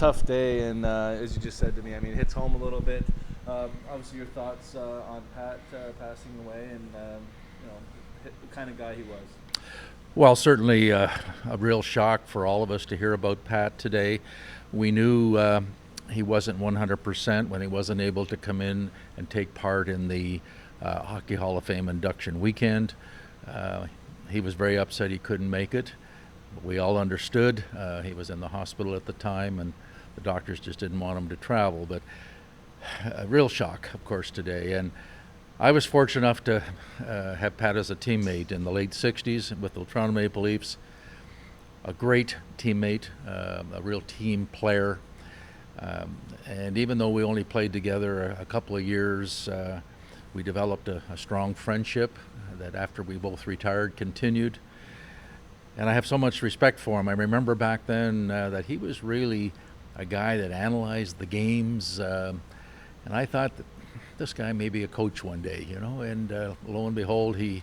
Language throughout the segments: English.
tough day, and as you just said to me, I mean, it hits home a little bit. Obviously, your thoughts on Pat passing away, and the kind of guy he was. Well, certainly a real shock for all of us to hear about Pat today. We knew he wasn't 100% when he wasn't able to come in and take part in the Hockey Hall of Fame induction weekend. He was very upset he couldn't make it. We all understood. He was in the hospital at the time, and the doctors just didn't want him to travel. But a real shock, of course, today. And I was fortunate enough to have Pat as a teammate in the late 60s with the Toronto Maple Leafs. A great teammate, a real team player. And even though we only played together a couple of years, we developed a strong friendship that after we both retired continued. And I have so much respect for him. I remember back then that he was really a guy that analyzed the games. And I thought that this guy may be a coach one day, and lo and behold, he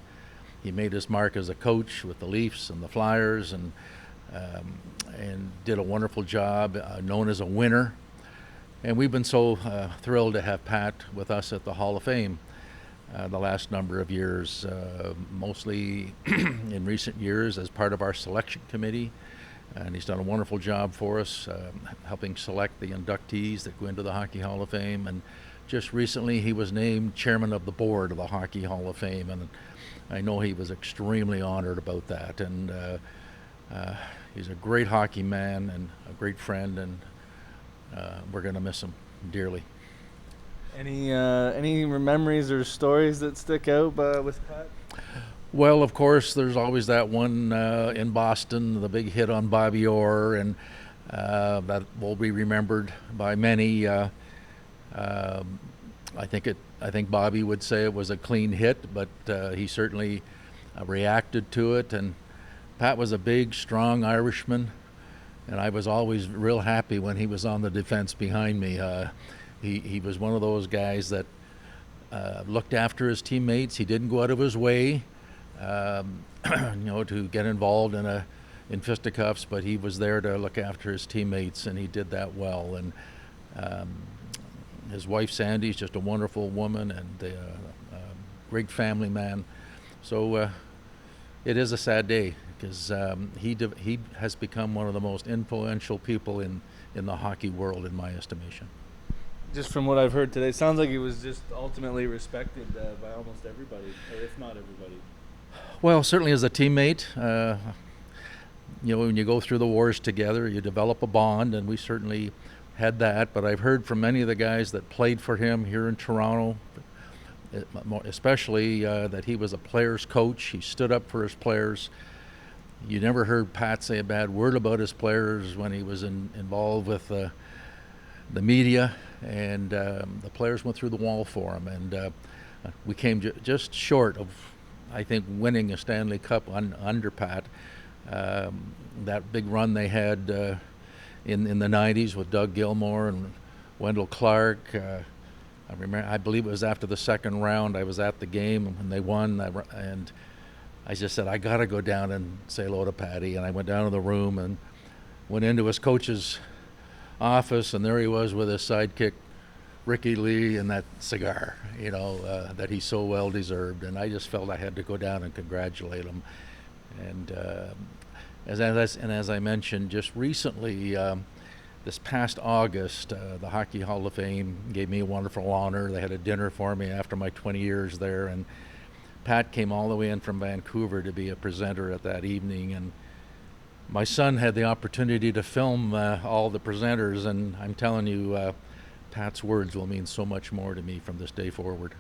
made his mark as a coach with the Leafs and the Flyers, and did a wonderful job, known as a winner. And we've been so thrilled to have Pat with us at the Hall of Fame the last number of years, mostly in recent years as part of our selection committee. And he's done a wonderful job for us, helping select the inductees that go into the Hockey Hall of Fame. And just recently, he was named chairman of the board of the Hockey Hall of Fame, and I know he was extremely honored about that. And he's a great hockey man and a great friend, and we're going to miss him dearly. Any memories or stories that stick out with Pat? Well, of course, there's always that one in Boston, the big hit on Bobby Orr, and that will be remembered by many. I think Bobby would say it was a clean hit, but he certainly reacted to it. And Pat was a big, strong Irishman, and I was always real happy when he was on the defense behind me. He was one of those guys that looked after his teammates. He didn't go out of his way, to get involved in fisticuffs, but he was there to look after his teammates, and he did that well. And his wife Sandy is just a wonderful woman and a great family man. So it is a sad day because he has become one of the most influential people in the hockey world, in my estimation. Just from what I've heard today, it sounds like he was just ultimately respected by almost everybody, or if not everybody. Well, certainly as a teammate, when you go through the wars together, you develop a bond, and we certainly had that. But I've heard from many of the guys that played for him here in Toronto, especially that he was a player's coach. He stood up for his players. You never heard Pat say a bad word about his players when he was involved with the media, and the players went through the wall for him. And we came just short of, I think, winning a Stanley Cup under Pat. That big run they had in the 90s with Doug Gilmour and Wendell Clark. I believe it was after the second round. I was at the game when they won, and I just said, I got to go down and say hello to Patty. And I went down to the room and went into his coach's office, and there he was with his sidekick, Ricky Lee, and that cigar, that he so well deserved. And I just felt I had to go down and congratulate him. And as I mentioned, just recently, this past August, the Hockey Hall of Fame gave me a wonderful honor. They had a dinner for me after my 20 years there, and Pat came all the way in from Vancouver to be a presenter at that evening. And my son had the opportunity to film all the presenters, and I'm telling you, Pat's words will mean so much more to me from this day forward.